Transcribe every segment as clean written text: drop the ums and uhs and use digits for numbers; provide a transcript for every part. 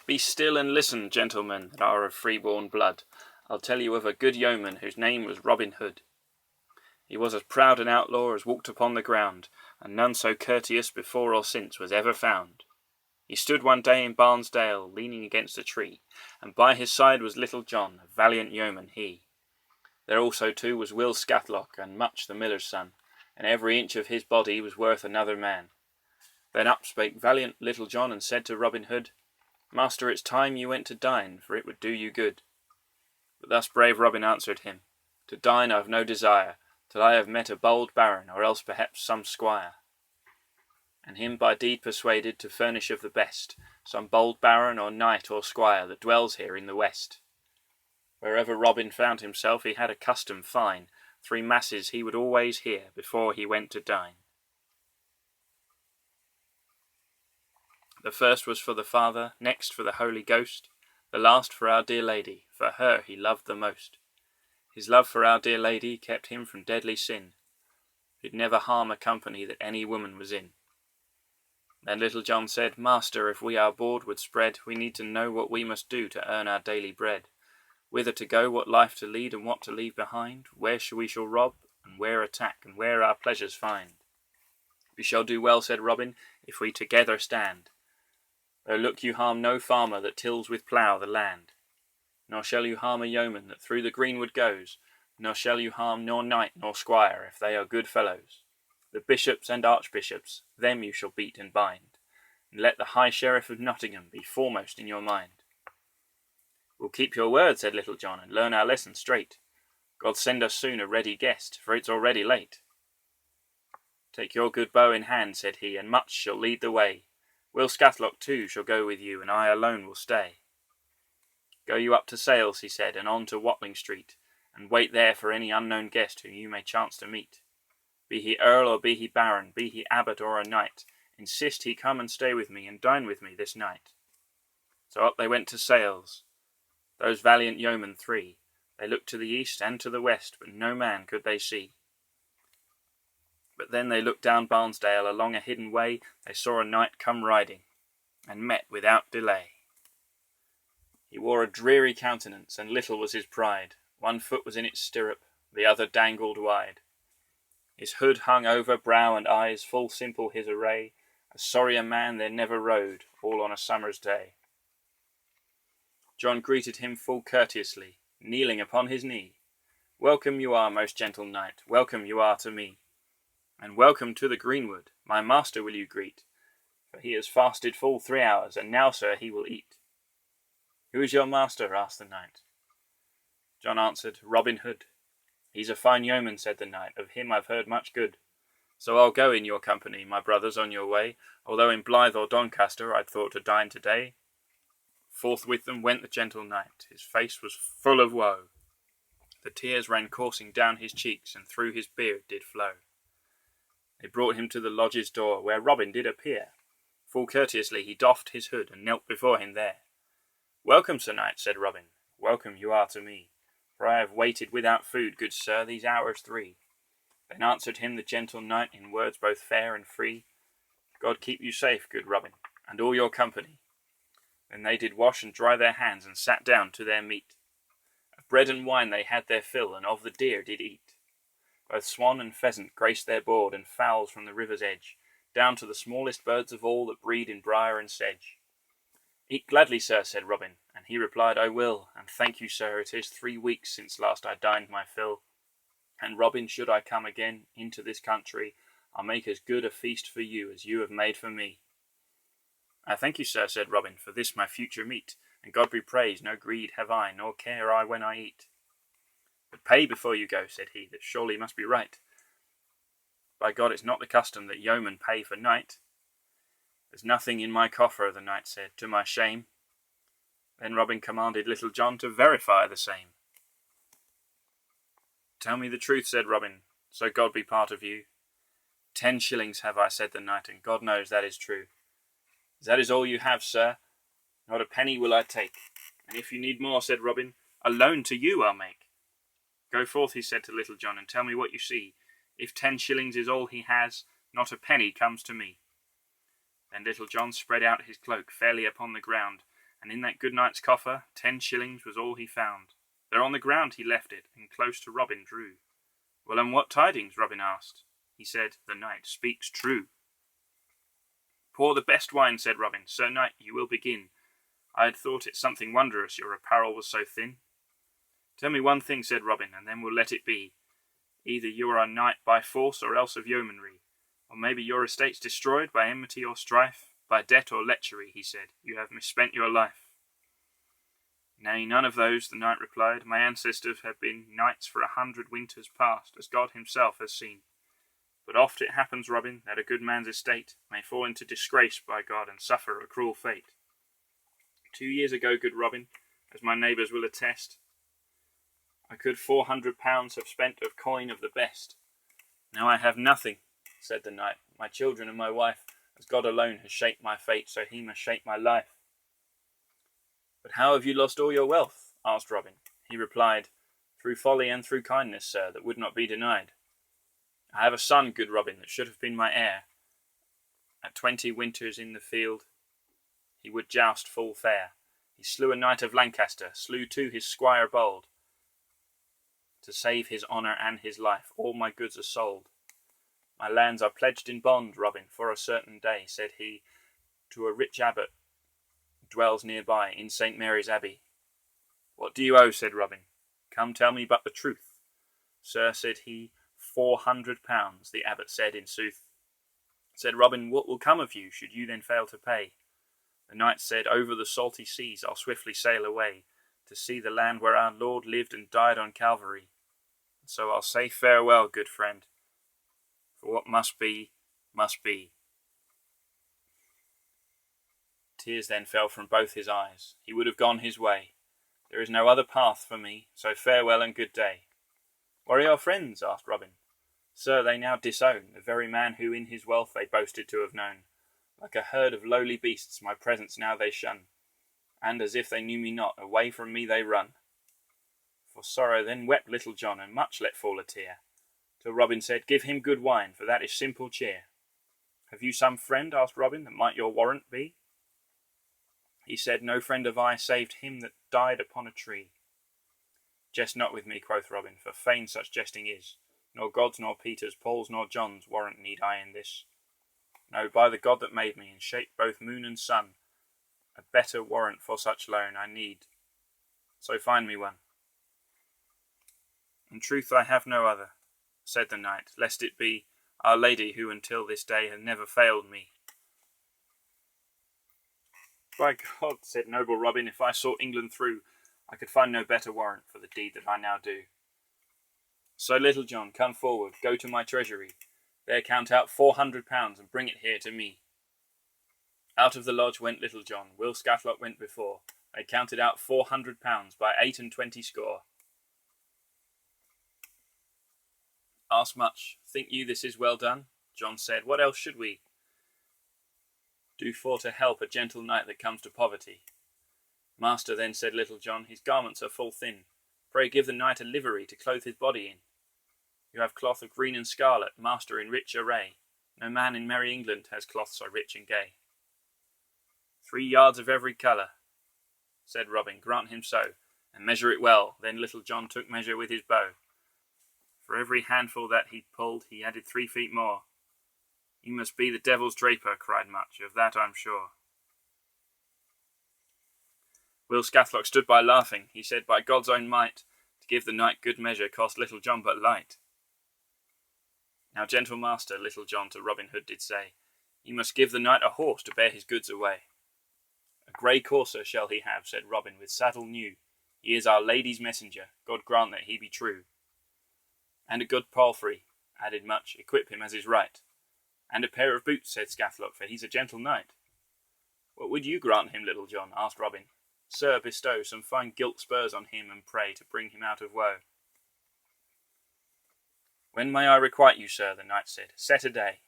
Be still and listen, gentlemen, that are of free-born blood. I'll tell you of a good yeoman whose name was Robin Hood. He was as proud an outlaw as walked upon the ground, and none so courteous before or since was ever found. He stood one day in Barnesdale, leaning against a tree, and by his side was Little John, a valiant yeoman he. There also too was Will Scatlock, and Much the miller's son, and every inch of his body was worth another man. Then up spake valiant Little John, and said to Robin Hood, Master, it's time you went to dine, for it would do you good. But thus brave Robin answered him, To dine I've no desire, till I have met a bold baron, or else perhaps some squire. And him by deed persuaded to furnish of the best, some bold baron or knight or squire that dwells here in the west. Wherever Robin found himself he had a custom fine, 3 masses he would always hear before he went to dine. The first was for the Father, next for the Holy Ghost, the last for our dear Lady, for her he loved the most. His love for our dear Lady kept him from deadly sin. He'd never harm a company that any woman was in. Then Little John said, Master, if we our board would spread, we need to know what we must do to earn our daily bread. Whither to go, what life to lead, and what to leave behind, where we shall rob, and where attack, and where our pleasures find. We shall do well, said Robin, if we together stand. Though look you harm no farmer that tills with plough the land. Nor shall you harm a yeoman that through the greenwood goes, nor shall you harm nor knight nor squire, if they are good fellows. The bishops and archbishops, them you shall beat and bind, and let the High Sheriff of Nottingham be foremost in your mind. We'll keep your word, said Little John, and learn our lesson straight. God send us soon a ready guest, for it's already late. Take your good bow in hand, said he, and Much shall lead the way. Will Scatlock too shall go with you, and I alone will stay. Go you up to Sales, he said, and on to Watling Street, and wait there for any unknown guest whom you may chance to meet. Be he earl or be he baron, be he abbot or a knight, insist he come and stay with me, and dine with me this night. So up they went to Sales, those valiant yeomen 3. They looked to the east and to the west, but no man could they see. But then they looked down Barnesdale, along a hidden way, they saw a knight come riding, and met without delay. He wore a dreary countenance, and little was his pride. One foot was in its stirrup, the other dangled wide. His hood hung over brow and eyes, full simple his array. A sorrier man there never rode, all on a summer's day. John greeted him full courteously, kneeling upon his knee. Welcome you are, most gentle knight, welcome you are to me. And welcome to the greenwood, my master will you greet, for he has fasted full 3 hours, and now, sir, he will eat. Who is your master? Asked the knight. John answered, Robin Hood. He's a fine yeoman, said the knight, of him I've heard much good. So I'll go in your company, my brothers, on your way, although in Blythe or Doncaster I'd thought to dine today. Forth with them went the gentle knight, his face was full of woe. The tears ran coursing down his cheeks, and through his beard did flow. They brought him to the lodge's door, where Robin did appear. Full courteously he doffed his hood, and knelt before him there. Welcome, sir knight, said Robin, welcome you are to me, for I have waited without food, good sir, these hours 3. Then answered him the gentle knight in words both fair and free, God keep you safe, good Robin, and all your company. Then they did wash and dry their hands, and sat down to their meat. Of bread and wine they had their fill, and of the deer did eat. Both swan and pheasant graced their board, and fowls from the river's edge, down to the smallest birds of all that breed in briar and sedge. Eat gladly, sir, said Robin, and he replied, I will, and thank you, sir, it is 3 weeks since last I dined my fill. And Robin, should I come again into this country, I'll make as good a feast for you as you have made for me. I thank you, sir, said Robin, for this my future meat, and God be praised, no greed have I, nor care I when I eat. But pay before you go, said he, that surely must be right. By God, it's not the custom that yeomen pay for night. There's nothing in my coffer, the knight said, to my shame. Then Robin commanded Little John to verify the same. Tell me the truth, said Robin, so God be part of you. 10 shillings have I, said the knight, and God knows that is true. That is all you have, sir. Not a penny will I take. And if you need more, said Robin, a loan to you I'll make. Go forth, he said to Little John, and tell me what you see. If 10 shillings is all he has, not a penny comes to me. Then Little John spread out his cloak fairly upon the ground, and in that good knight's coffer 10 shillings was all he found. There on the ground he left it, and close to Robin drew. Well, and what tidings? Robin asked. He said, the knight speaks true. Pour the best wine, said Robin. Sir knight, you will begin. I had thought it something wondrous, your apparel was so thin. Tell me one thing, said Robin, and then we'll let it be. Either you are a knight by force, or else of yeomanry, or maybe your estate's destroyed by enmity or strife, by debt or lechery, he said. You have misspent your life. Nay, none of those, the knight replied. My ancestors have been knights for 100 winters past, as God himself has seen. But oft it happens, Robin, that a good man's estate may fall into disgrace by God and suffer a cruel fate. 2 years ago, good Robin, as my neighbours will attest, I could £400 have spent of coin of the best. Now I have nothing, said the knight, my children and my wife, as God alone has shaped my fate, so he must shape my life. But how have you lost all your wealth? Asked Robin. He replied, Through folly and through kindness, sir, that would not be denied. I have a son, good Robin, that should have been my heir. At 20 winters in the field he would joust full fair. He slew a knight of Lancaster, slew too his squire bold. To save his honour and his life, all my goods are sold. My lands are pledged in bond, Robin, for a certain day, said he, to a rich abbot dwells near by in St. Mary's Abbey. What do you owe? Said Robin. Come, tell me but the truth. Sir, said he, £400, the abbot said in sooth. Said Robin, what will come of you, should you then fail to pay? The knight said, over the salty seas I'll swiftly sail away, to see the land where our Lord lived and died on Calvary. And so I'll say farewell, good friend, for what must be, must be. Tears then fell from both his eyes. He would have gone his way. There is no other path for me, so farewell and good day. Where are your friends? Asked Robin. Sir, they now disown the very man who in his wealth they boasted to have known. Like a herd of lowly beasts my presence now they shun, and as if they knew me not, away from me they run. For sorrow then wept Little John, and much let fall a tear, till Robin said, Give him good wine, for that is simple cheer. Have you some friend, asked Robin, that might your warrant be? He said, No friend of I, saved him that died upon a tree. Jest not with me, quoth Robin, for fain such jesting is. Nor God's, nor Peter's, Paul's, nor John's warrant need I in this. No, by the God that made me, and shaped both moon and sun, a better warrant for such loan I need. So find me one. In truth I have no other, said the knight, lest it be Our Lady, who until this day hath never failed me. By God, said noble Robin, if I sought England through, I could find no better warrant for the deed that I now do. So, Little John, come forward, go to my treasury, there count out £400, and bring it here to me. Out of the lodge went Little John, Will Scathlock went before. They counted out £400 by 28 score. Ask much, think you this is well done? John said, What else should we do for to help a gentle knight that comes to poverty? Master, then said Little John, his garments are full thin. Pray give the knight a livery to clothe his body in. You have cloth of green and scarlet, master, in rich array. No man in merry England has cloth so rich and gay. 3 yards of every colour, said Robin, grant him so, and measure it well. Then Little John took measure with his bow. For every handful that he pulled, he added 3 feet more. He must be the devil's draper, cried Much, of that I'm sure. Will Scathlock stood by laughing. He said, By God's own might, to give the knight good measure cost Little John but light. Now, gentle master, Little John to Robin Hood did say, He must give the knight a horse to bear his goods away. A grey courser shall he have, said Robin, with saddle new. He is our lady's messenger, God grant that he be true. And a good palfrey, added Much, equip him as is right. And a pair of boots, said Scathlock, for he's a gentle knight. What would you grant him, Little John? Asked Robin. Sir, bestow some fine gilt spurs on him, and pray to bring him out of woe. When may I requite you, sir? The knight said. Set a day.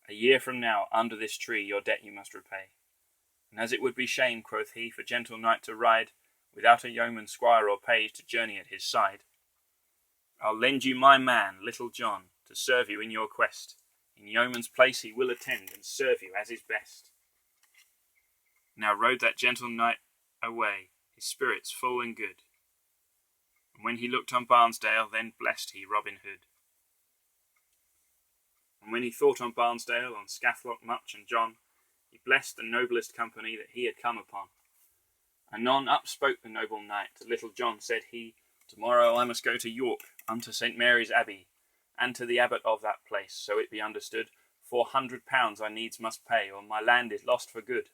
A year from now, under this tree, your debt you must repay. And as it would be shame, quoth he, for gentle knight to ride, without a yeoman, squire, or page to journey at his side, I'll lend you my man, Little John, to serve you in your quest. In yeoman's place he will attend, and serve you as is best. Now rode that gentle knight away, his spirits full and good. And when he looked on Barnesdale, then blessed he Robin Hood. And when he thought on Barnesdale, on Scathlock, Much, and John, he blessed the noblest company that he had come upon. Anon up spoke the noble knight to Little John, said he, Tomorrow I must go to York, unto St. Mary's Abbey, and to the abbot of that place, so it be understood, £400 I needs must pay, or my land is lost for good.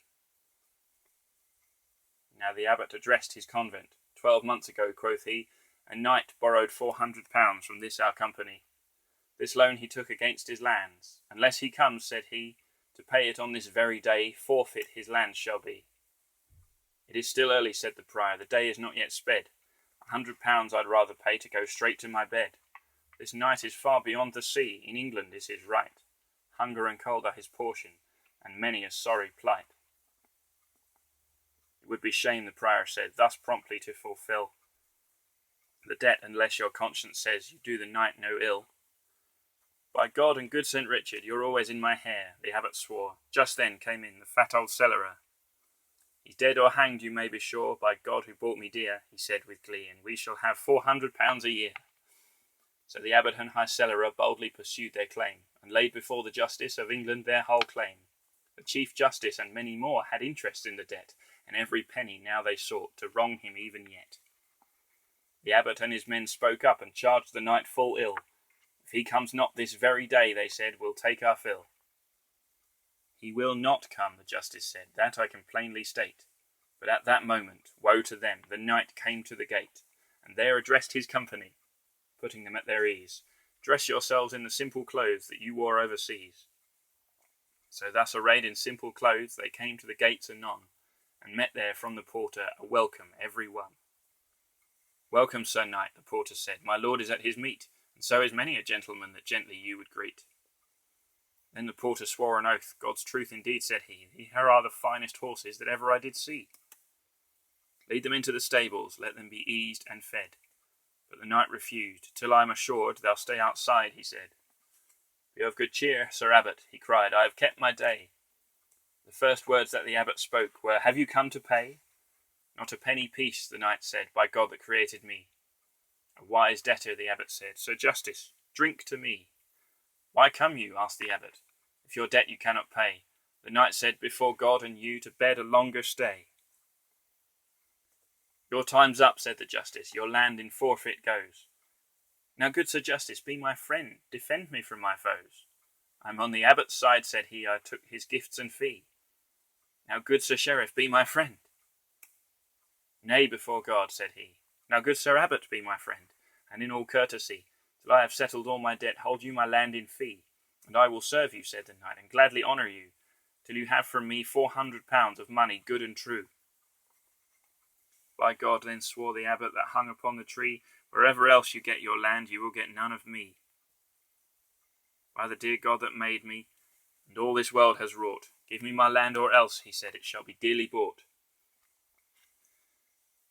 Now the abbot addressed his convent. 12 months ago, quoth he, a knight borrowed £400 from this our company. This loan he took against his lands. Unless he comes, said he, to pay it on this very day, forfeit his lands shall be. It is still early, said the prior, the day is not yet sped. £100 I'd rather pay to go straight to my bed. This knight is far beyond the sea, in England is his right. Hunger and cold are his portion, and many a sorry plight. It would be shame, the prior said, thus promptly to fulfil the debt, unless your conscience says you do the knight no ill. By God and good St. Richard, you're always in my hair, the abbot swore. Just then came in the fat old cellarer. He's dead or hanged, you may be sure, by God who bought me dear, he said with glee, and we shall have £400 a year. So the abbot and high cellarer boldly pursued their claim, and laid before the justice of England their whole claim. The chief justice and many more had interest in the debt, and every penny now they sought to wrong him even yet. The abbot and his men spoke up and charged the knight full ill. If he comes not this very day, they said, we'll take our fill. He will not come, the justice said, that I can plainly state. But at that moment, woe to them, the knight came to the gate, and there addressed his company, putting them at their ease. Dress yourselves in the simple clothes that you wore overseas. So thus arrayed in simple clothes, they came to the gates anon, and met there from the porter a welcome every one. Welcome, Sir Knight, the porter said, my lord is at his meat, and so is many a gentleman that gently you would greet. Then the porter swore an oath, God's truth indeed, said he, here are the finest horses that ever I did see. Lead them into the stables, let them be eased and fed. But the knight refused, till I am assured thou stay outside, he said. Be of good cheer, Sir Abbot, he cried, I have kept my day. The first words that the abbot spoke were, have you come to pay? Not a penny piece, the knight said, by God that created me. A wise debtor, the abbot said, Sir Justice, drink to me. Why come you? Asked the abbot. If your debt you cannot pay. The knight said, before God and you, to bed a longer stay. Your time's up, said the justice, your land in forfeit goes. Now, good Sir Justice, be my friend, defend me from my foes. I'm on the abbot's side, said he, I took his gifts and fee. Now, good Sir Sheriff, be my friend. Nay, before God, said he. Now, good Sir Abbot, be my friend, and in all courtesy, till I have settled all my debt, hold you my land in fee, and I will serve you, said the knight, and gladly honour you, till you have from me £400 of money good and true. By God, then swore the abbot that hung upon the tree, wherever else you get your land, you will get none of me. By the dear God that made me, and all this world has wrought, give me my land, or else, he said, it shall be dearly bought.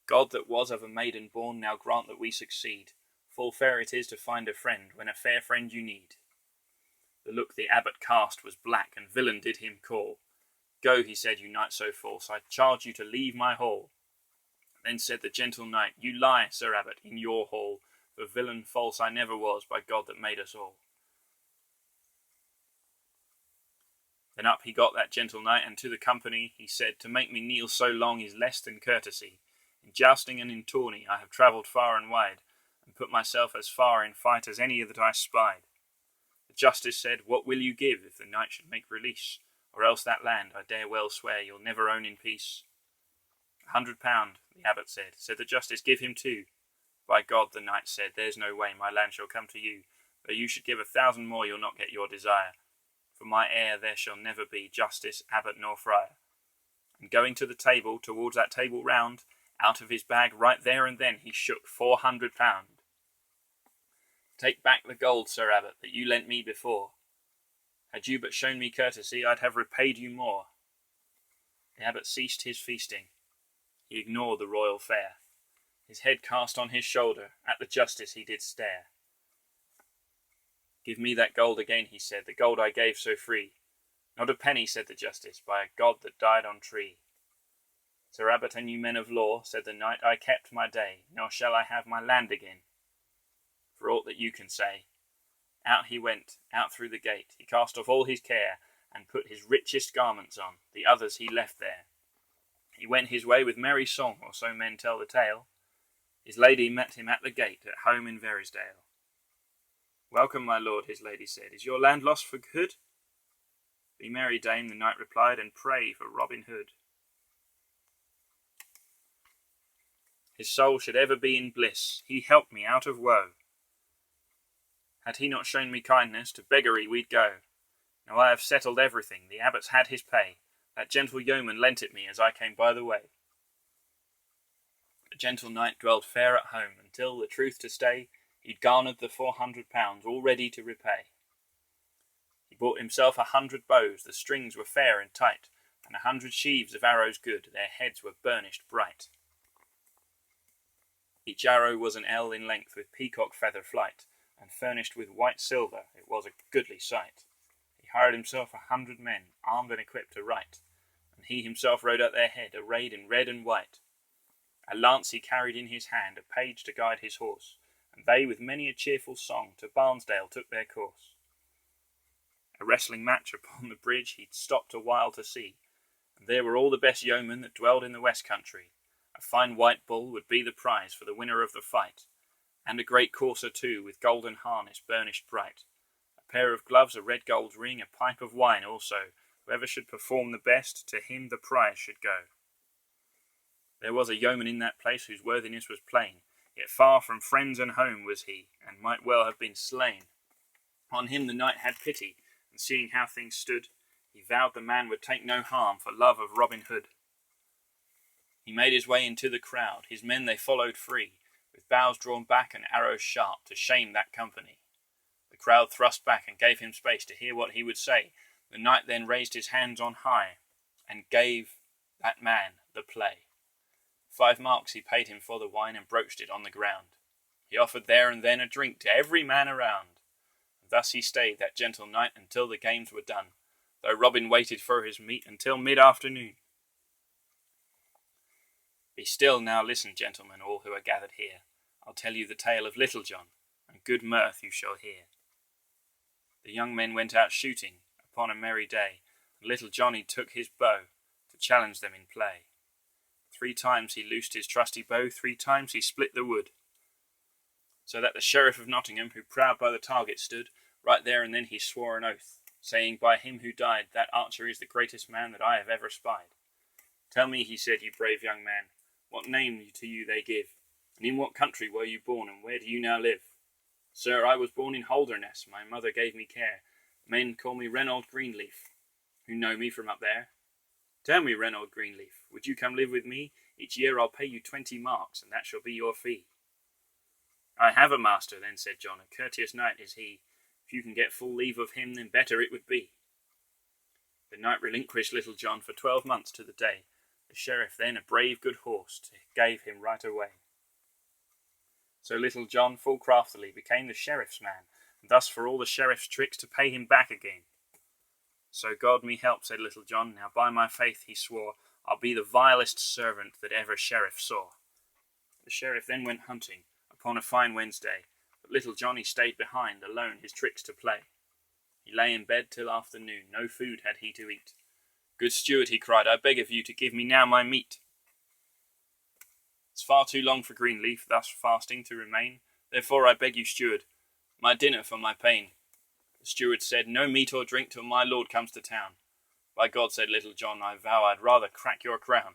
God that was of a maiden born, now grant that we succeed. Full fair it is to find a friend, when a fair friend you need. The look the abbot cast was black, and villain did him call. Go, he said, you knight so false, I charge you to leave my hall. Then said the gentle knight, you lie, Sir Abbot, in your hall, for villain false I never was, by God that made us all. Then up he got that gentle knight, and to the company he said, to make me kneel so long is less than courtesy. In jousting and in tourney I have travelled far and wide, and put myself as far in fight as any that I spied. The justice said, what will you give if the knight should make release? Or else that land, I dare well swear, you'll never own in peace. £100, the abbot said. Said the justice, give him two. By God, the knight said, there's no way my land shall come to you. Though you should give 1,000 more, you'll not get your desire. For my heir there shall never be justice, abbot nor friar. And going to the table, towards that table round, out of his bag right there and then he shook £400. Take back the gold, Sir Abbot, that you lent me before. Had you but shown me courtesy, I'd have repaid you more. The abbot ceased his feasting. He ignored the royal fare. His head cast on his shoulder, at the justice he did stare. Give me that gold again, he said, the gold I gave so free. Not a penny, said the justice, by a God that died on tree. Sir Abbot and you men of law, said the knight, I kept my day, nor shall I have my land again, for aught that you can say. Out he went, out through the gate, he cast off all his care, and put his richest garments on, the others he left there. He went his way with merry song, or so men tell the tale. His lady met him at the gate, at home in Verisdale. Welcome, my lord, his lady said, is your land lost for good? Be merry, dame, the knight replied, and pray for Robin Hood. His soul should ever be in bliss, he helped me out of woe. Had he not shown me kindness, to beggary we'd go. Now I have settled everything, the abbot's had his pay, that gentle yeoman lent it me as I came by the way. The gentle knight dwelled fair at home, until, the truth to stay, he'd garnered the £400 all ready to repay. He bought himself 100 bows, the strings were fair and tight, and 100 sheaves of arrows good, their heads were burnished bright. Each arrow was an ell in length, with peacock feather flight, and furnished with white silver, it was a goodly sight. He hired himself 100 men, armed and equipped aright, and he himself rode at their head, arrayed in red and white. A lance he carried in his hand, a page to guide his horse, and they with many a cheerful song to Barnesdale took their course. A wrestling match upon the bridge he'd stopped a while to see, and there were all the best yeomen that dwelled in the west country. A fine white bull would be the prize for the winner of the fight, and a great courser too, with golden harness burnished bright. A pair of gloves, a red gold ring, a pipe of wine also. Whoever should perform the best, to him the prize should go. There was a yeoman in that place whose worthiness was plain, yet far from friends and home was he, and might well have been slain. On him the knight had pity, and seeing how things stood, he vowed the man would take no harm for love of Robin Hood. He made his way into the crowd, his men they followed free, with bows drawn back and arrows sharp, to shame that company. The crowd thrust back and gave him space to hear what he would say. The knight then raised his hands on high, and gave that man the play. 5 marks he paid him for the wine, and broached it on the ground. He offered there and then a drink to every man around. And thus he stayed, that gentle knight, until the games were done, though Robin waited for his meat until mid-afternoon. Be still now, listen, gentlemen, all who are gathered here. I'll tell you the tale of Little John, and good mirth you shall hear. The young men went out shooting upon a merry day, and Little Johnny took his bow to challenge them in play. 3 times he loosed his trusty bow, 3 times he split the wood, so that the Sheriff of Nottingham, who proud by the target stood, right there and then he swore an oath, saying, by him who died, that archer is the greatest man that I have ever spied. Tell me, he said, you brave young man, what name to you they give, and in what country were you born, and where do you now live? Sir, I was born in Holderness, my mother gave me care. Men call me Reynold Greenleaf, who know me from up there. Tell me, Reynold Greenleaf, would you come live with me? Each year I'll pay you 20 marks, and that shall be your fee. I have a master, then said John, a courteous knight is he. If you can get full leave of him, then better it would be. The knight relinquished Little John for 12 months to the day. The sheriff then a brave good horse gave him right away. So Little John full craftily became the sheriff's man, and thus for all the sheriff's tricks to pay him back again. So God me help, said Little John, now by my faith he swore, I'll be the vilest servant that ever sheriff saw. The sheriff then went hunting upon a fine Wednesday, but Little Johnny stayed behind, alone his tricks to play. He lay in bed till afternoon, no food had he to eat. Good steward, he cried, I beg of you to give me now my meat. It's far too long for Greenleaf thus fasting to remain, therefore I beg you, steward, my dinner for my pain. The steward said, no meat or drink till my lord comes to town. By God, said Little John, I vow I'd rather crack your crown.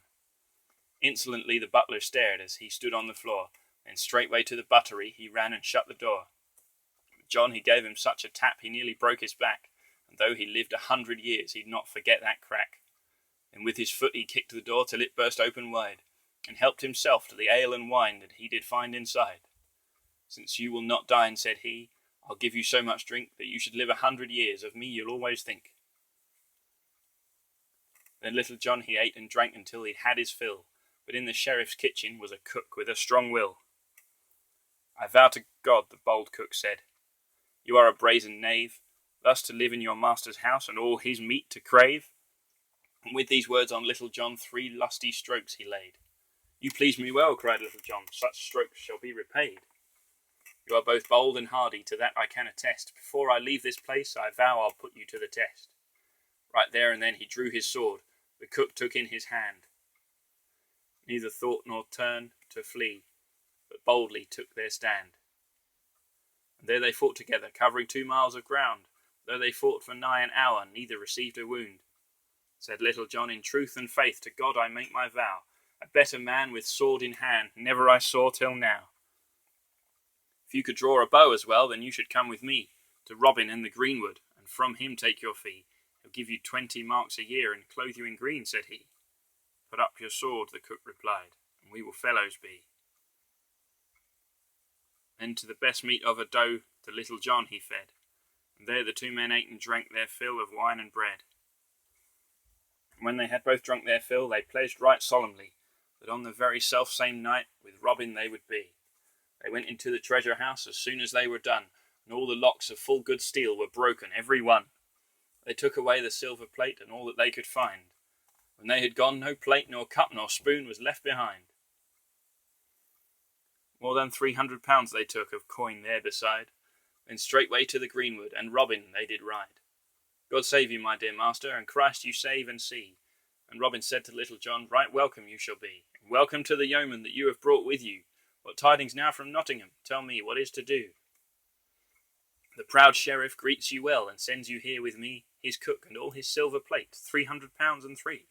Insolently the butler stared as he stood on the floor, then straightway to the buttery he ran and shut the door. But John he gave him such a tap he nearly broke his back, and though he lived 100 years he'd not forget that crack. And with his foot he kicked the door till it burst open wide, and helped himself to the ale and wine that he did find inside. Since you will not dine, said he, I'll give you so much drink that you should live 100 years, of me you'll always think. Then Little John he ate and drank until he'd had his fill, but in the sheriff's kitchen was a cook with a strong will. I vow to God, the bold cook said, you are a brazen knave, thus to live in your master's house and all his meat to crave. And with these words on Little John 3 lusty strokes he laid. You please me well, cried Little John, such strokes shall be repaid. You are both bold and hardy, to that I can attest. Before I leave this place, I vow I'll put you to the test. Right there and then he drew his sword, the cook took in his hand. Neither thought nor turned to flee, but boldly took their stand. And there they fought together, covering 2 miles of ground. Though they fought for nigh an hour, neither received a wound. Said Little John, in truth and faith, to God I make my vow, a better man with sword in hand never I saw till now. If you could draw a bow as well, then you should come with me to Robin in the greenwood, and from him take your fee. He'll give you 20 marks a year, and clothe you in green, said he. Put up your sword, the cook replied, and we will fellows be. Then to the best meat of a doe to Little John he fed, and there the 2 men ate and drank their fill of wine and bread. And when they had both drunk their fill, they pledged right solemnly that on the very self-same night with Robin they would be. They went into the treasure house as soon as they were done, and all the locks of full good steel were broken, every one. They took away the silver plate and all that they could find. When they had gone, no plate nor cup nor spoon was left behind. More than 300 pounds they took of coin there beside. Then straightway to the greenwood, and Robin they did ride. God save you, my dear master, and Christ you save and see. And Robin said to Little John, right welcome you shall be, and welcome to the yeoman that you have brought with you. What tidings now from Nottingham? Tell me what is to do. The proud sheriff greets you well, and sends you here with me, his cook and all his silver plate, 300 pounds and 3.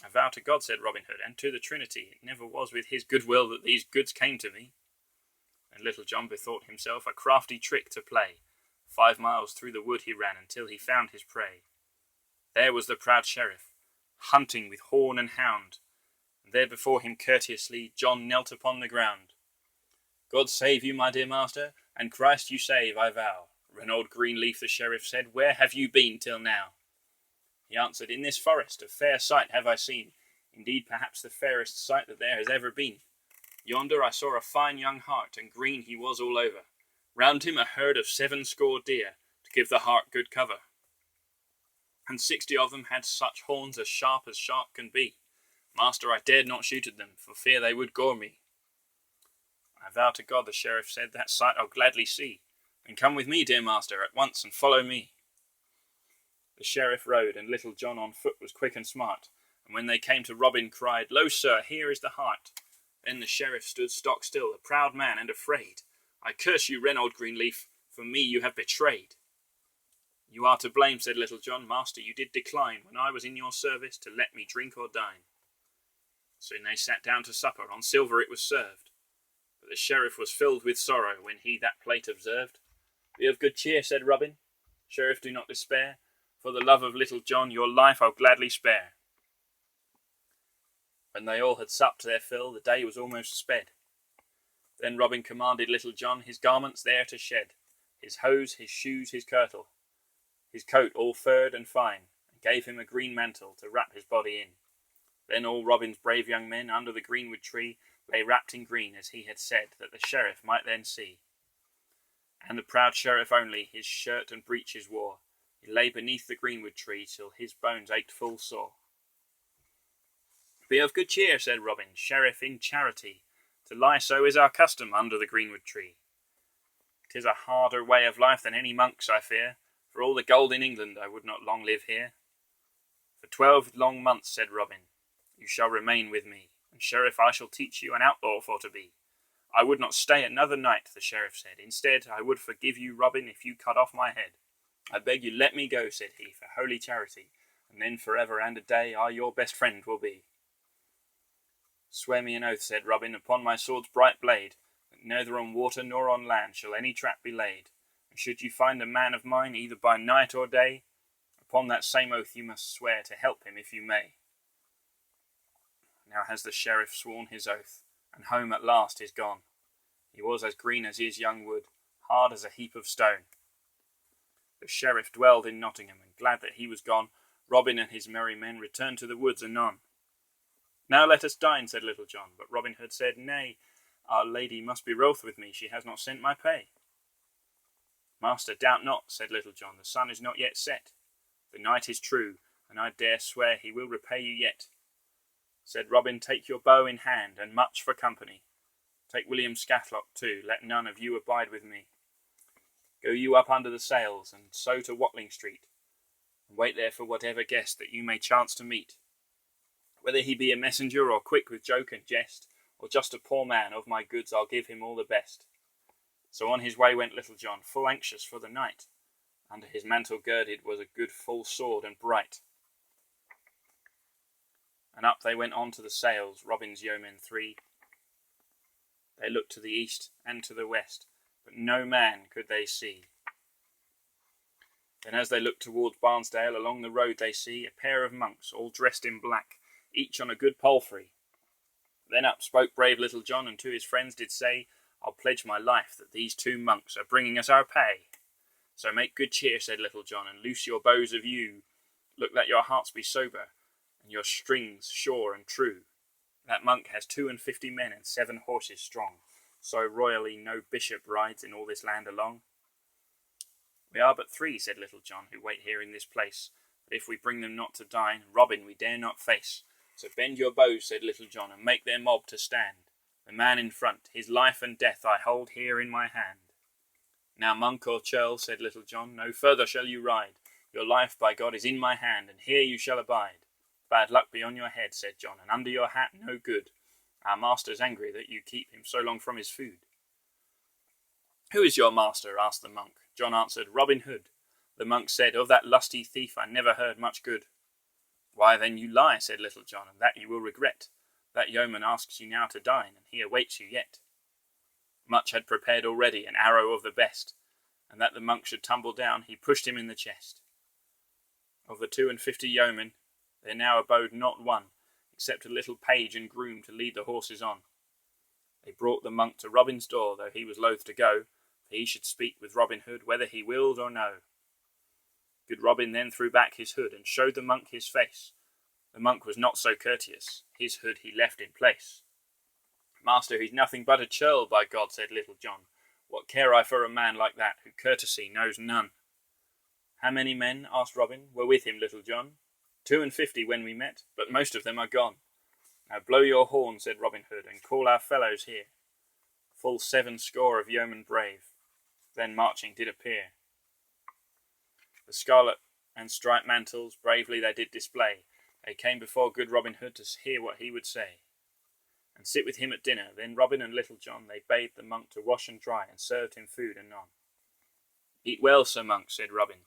I vow to God, said Robin Hood, and to the Trinity, it never was with his good will that these goods came to me. And Little John bethought himself a crafty trick to play. 5 miles through the wood he ran until he found his prey. There was the proud sheriff, hunting with horn and hound, and there before him courteously John knelt upon the ground. God save you, my dear master, and Christ you save, I vow. Reynold Greenleaf, the sheriff said, where have you been till now? He answered, in this forest a fair sight have I seen, indeed perhaps the fairest sight that there has ever been. Yonder I saw a fine young hart, and green he was all over. Round him a herd of 70 deer, to give the hart good cover. And 60 of them had such horns as sharp can be. Master, I dared not shoot at them, for fear they would gore me. I vow to God, the sheriff said, that sight I'll gladly see. Then come with me, dear master, at once, and follow me. The sheriff rode, and Little John on foot was quick and smart. And when they came to Robin, cried, Lo, sir, here is the hart. Then the sheriff stood stock still, a proud man and afraid. I curse you, Reynold Greenleaf, for me you have betrayed. You are to blame, said Little John. Master, you did decline, when I was in your service, to let me drink or dine. Soon they sat down to supper, on silver it was served. But the sheriff was filled with sorrow, when he that plate observed. Be of good cheer, said Robin. Sheriff, do not despair. For the love of Little John, your life I'll gladly spare. When they all had supped their fill, the day was almost sped. Then Robin commanded Little John his garments there to shed, his hose, his shoes, his kirtle, his coat all furred and fine, and gave him a green mantle to wrap his body in. Then all Robin's brave young men under the greenwood tree lay wrapped in green, as he had said, that the sheriff might then see. And the proud sheriff only his shirt and breeches wore. He lay beneath the greenwood tree till his bones ached full sore. Be of good cheer, said Robin, sheriff in charity, to lie so is our custom under the greenwood tree. 'Tis a harder way of life than any monk's, I fear. For all the gold in England I would not long live here. For 12 long months, said Robin, you shall remain with me, and sheriff I shall teach you an outlaw for to be. I would not stay another night, the sheriff said. Instead, I would forgive you, Robin, if you cut off my head. I beg you let me go, said he, for holy charity, and then forever and a day I your best friend will be. Swear me an oath, said Robin, upon my sword's bright blade, that neither on water nor on land shall any trap be laid. And should you find a man of mine, either by night or day, upon that same oath you must swear to help him if you may. Now has the sheriff sworn his oath, and home at last is gone. He was as green as his young wood, hard as a heap of stone. The sheriff dwelled in Nottingham, and glad that he was gone, Robin and his merry men returned to the woods anon. Now let us dine, said Little John, but Robin Hood said, Nay, our lady must be wroth with me, she has not sent my pay. Master, doubt not, said Little John, the sun is not yet set. The night is true, and I dare swear he will repay you yet. Said Robin, take your bow in hand, and much for company. Take William Scathlock too, let none of you abide with me. Go you up under the sails, and so to Watling Street, and wait there for whatever guest that you may chance to meet. Whether he be a messenger, or quick with joke and jest, or just a poor man, of my goods I'll give him all the best. So on his way went Little John, full anxious for the night. Under his mantle girded was a good full sword and bright. And up they went on to the sails, Robin's yeomen three. They looked to the east and to the west, but no man could they see. Then as they looked towards Barnesdale, along the road they see a pair of monks, all dressed in black, each on a good palfrey. Then up spoke brave Little John, and to his friends did say, I'll pledge my life that these two monks are bringing us our pay. So make good cheer, said Little John, and loose your bows of yew. Look that your hearts be sober, and your strings sure and true. That monk has 52 men and 7 horses strong. So royally no bishop rides in all this land along. We are but 3, said Little John, who wait here in this place. But if we bring them not to dine, Robin we dare not face. So bend your bows, said Little John, and make their mob to stand. The man in front, his life and death I hold here in my hand. Now monk or churl, said Little John, no further shall you ride. Your life, by God, is in my hand, and here you shall abide. Bad luck be on your head, said John, and under your hat no good. Our master's angry that you keep him so long from his food. Who is your master? Asked the monk. John answered, Robin Hood. The monk said, Of that lusty thief I never heard much good. Why then you lie, said Little John, and that you will regret. That yeoman asks you now to dine, and he awaits you yet. Much had prepared already an arrow of the best, and that the monk should tumble down, he pushed him in the chest. Of the 52 yeomen, there now abode not one, except a little page and groom to lead the horses on. They brought the monk to Robin's door, though he was loath to go, for he should speak with Robin Hood, whether he willed or no. Good Robin then threw back his hood, and showed the monk his face. The monk was not so courteous, his hood he left in place. Master, he's nothing but a churl, by God, said Little John. What care I for a man like that, who courtesy knows none? How many men, asked Robin, were with him, Little John? 52 when we met, but most of them are gone. Now blow your horn, said Robin Hood, and call our fellows here. Full 70 of yeomen brave, then marching did appear. The scarlet and striped mantles bravely they did display. They came before good Robin Hood to hear what he would say, and sit with him at dinner. Then Robin and Little John they bade the monk to wash and dry, and served him food anon. Eat well, Sir Monk, said Robin.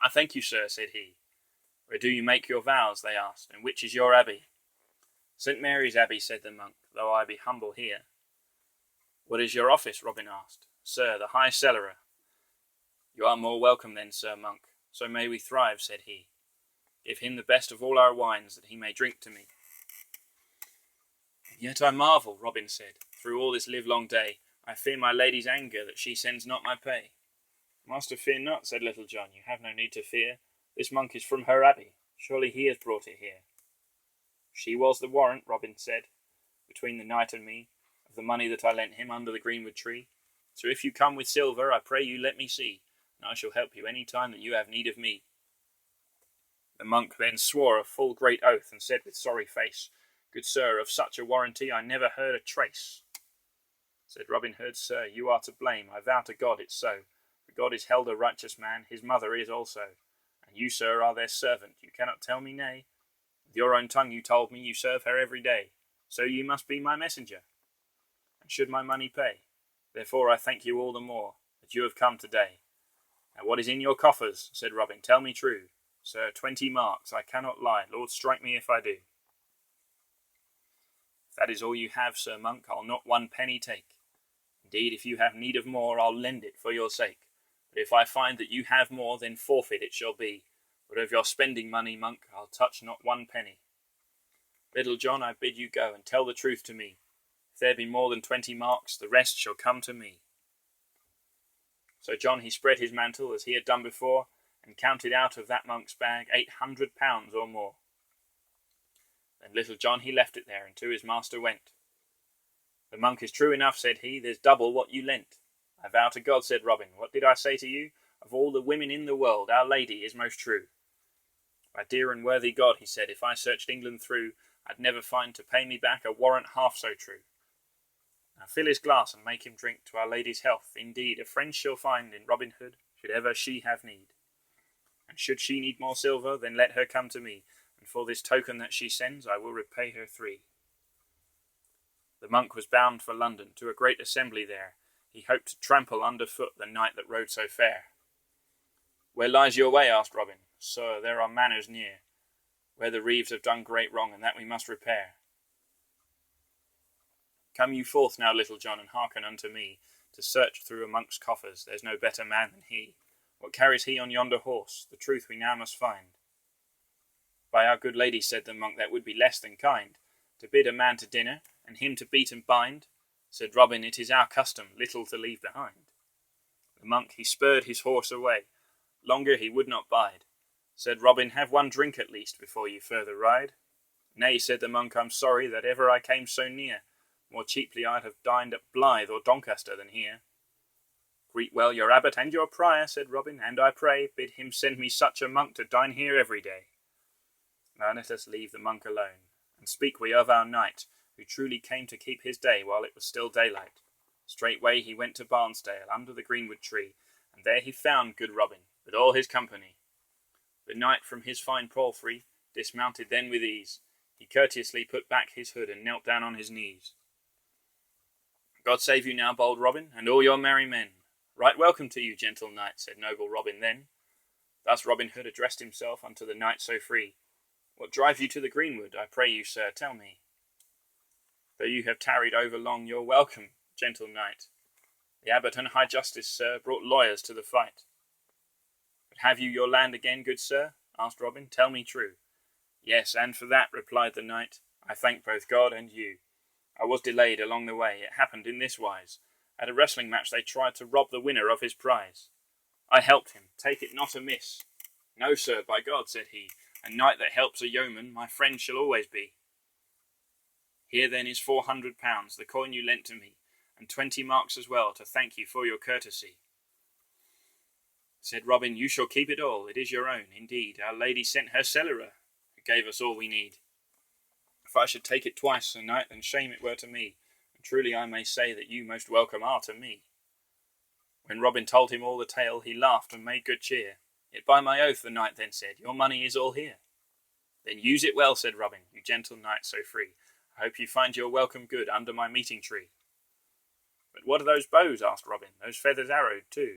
I thank you, sir, said he. Where do you make your vows? They asked, and which is your abbey? St. Mary's Abbey, said the monk, though I be humble here. What is your office? Robin asked. Sir, the high cellarer. You are more welcome then, Sir Monk. So may we thrive, said he. Give him the best of all our wines, that he may drink to me. And yet I marvel, Robin said, through all this livelong day. I fear my lady's anger, that she sends not my pay. Master, fear not, said Little John, you have no need to fear. This monk is from her abbey. Surely he has brought it here. She was the warrant, Robin said, between the knight and me, of the money that I lent him under the greenwood tree. So if you come with silver, I pray you let me see, and I shall help you any time that you have need of me. The monk then swore a full great oath, and said with sorry face, Good sir, of such a warranty I never heard a trace. Said Robin Hood, Sir, you are to blame, I vow to God it's so. For God is held a righteous man, his mother is also. And you, sir, are their servant, you cannot tell me nay. With your own tongue you told me you serve her every day. So you must be my messenger, and should my money pay. Therefore I thank you all the more, that you have come today. Now what is in your coffers? Said Robin, tell me true. Sir, 20 marks, I cannot lie, Lord strike me if I do. If that is all you have, Sir Monk, I'll not 1 penny take. Indeed, if you have need of more, I'll lend it for your sake. But if I find that you have more, then forfeit it shall be. But of your spending money, Monk, I'll touch not 1 penny. Little John, I bid you go, and tell the truth to me. If there be more than 20 marks, the rest shall come to me. So John he spread his mantle, as he had done before, and counted out of that monk's bag 800 pounds or more. Then Little John he left it there, and to his master went. The monk is true enough, said he, there's double what you lent. I vow to God, said Robin, what did I say to you? Of all the women in the world, our lady is most true. By dear and worthy God, he said, if I searched England through, I'd never find to pay me back a warrant half so true. Now fill his glass and make him drink to Our Lady's health. Indeed, a friend she'll find in Robin Hood, should ever she have need. And should she need more silver, then let her come to me, and for this token that she sends, I will repay her 3. The monk was bound for London, to a great assembly there. He hoped to trample under foot the knight that rode so fair. Where lies your way? Asked Robin. Sir, there are manors near, where the reeves have done great wrong, and that we must repair. Come you forth now, Little John, and hearken unto me, to search through a monk's coffers. There's no better man than he. What carries he on yonder horse? The truth we now must find. By our good lady, said the monk, that would be less than kind, to bid a man to dinner, and him to beat and bind. Said Robin, it is our custom, little to leave behind. The monk, he spurred his horse away, longer he would not bide. Said Robin, have one drink at least, before you further ride. Nay, said the monk, I'm sorry that ever I came so near. More cheaply I'd have dined at Blythe or Doncaster than here. Greet well your abbot and your prior, said Robin, and I pray, bid him send me such a monk to dine here every day. Now let us leave the monk alone, and speak we of our knight, who truly came to keep his day while it was still daylight. Straightway he went to Barnesdale, under the greenwood tree, and there he found good Robin, with all his company. The knight from his fine palfrey dismounted then with ease. He courteously put back his hood, and knelt down on his knees. God save you now, bold Robin, and all your merry men. Right welcome to you, gentle knight, said noble Robin then. Thus Robin Hood addressed himself unto the knight so free. What drive you to the greenwood, I pray you, sir, tell me. Though you have tarried over long, you're welcome, gentle knight. The abbot and high justice, sir, brought lawyers to the fight. But have you your land again, good sir? Asked Robin. Tell me true. Yes, and for that, replied the knight, I thank both God and you. I was delayed along the way. It happened in this wise. At a wrestling match they tried to rob the winner of his prize. I helped him, take it not amiss. No, sir, by God, said he, a knight that helps a yeoman my friend shall always be. Here then is £400, the coin you lent to me, and 20 marks as well, to thank you for your courtesy. Said Robin, you shall keep it all, it is your own, indeed. Our Lady sent her cellarer, who gave us all we need. If I should take it twice, Sir Knight, then shame it were to me, and truly I may say that you most welcome are to me. When Robin told him all the tale, he laughed and made good cheer. Yet by my oath, the knight then said, your money is all here. Then use it well, said Robin, you gentle knight so free. I hope you find your welcome good under my meeting tree. But what are those bows? Asked Robin. Those feathers arrowed too.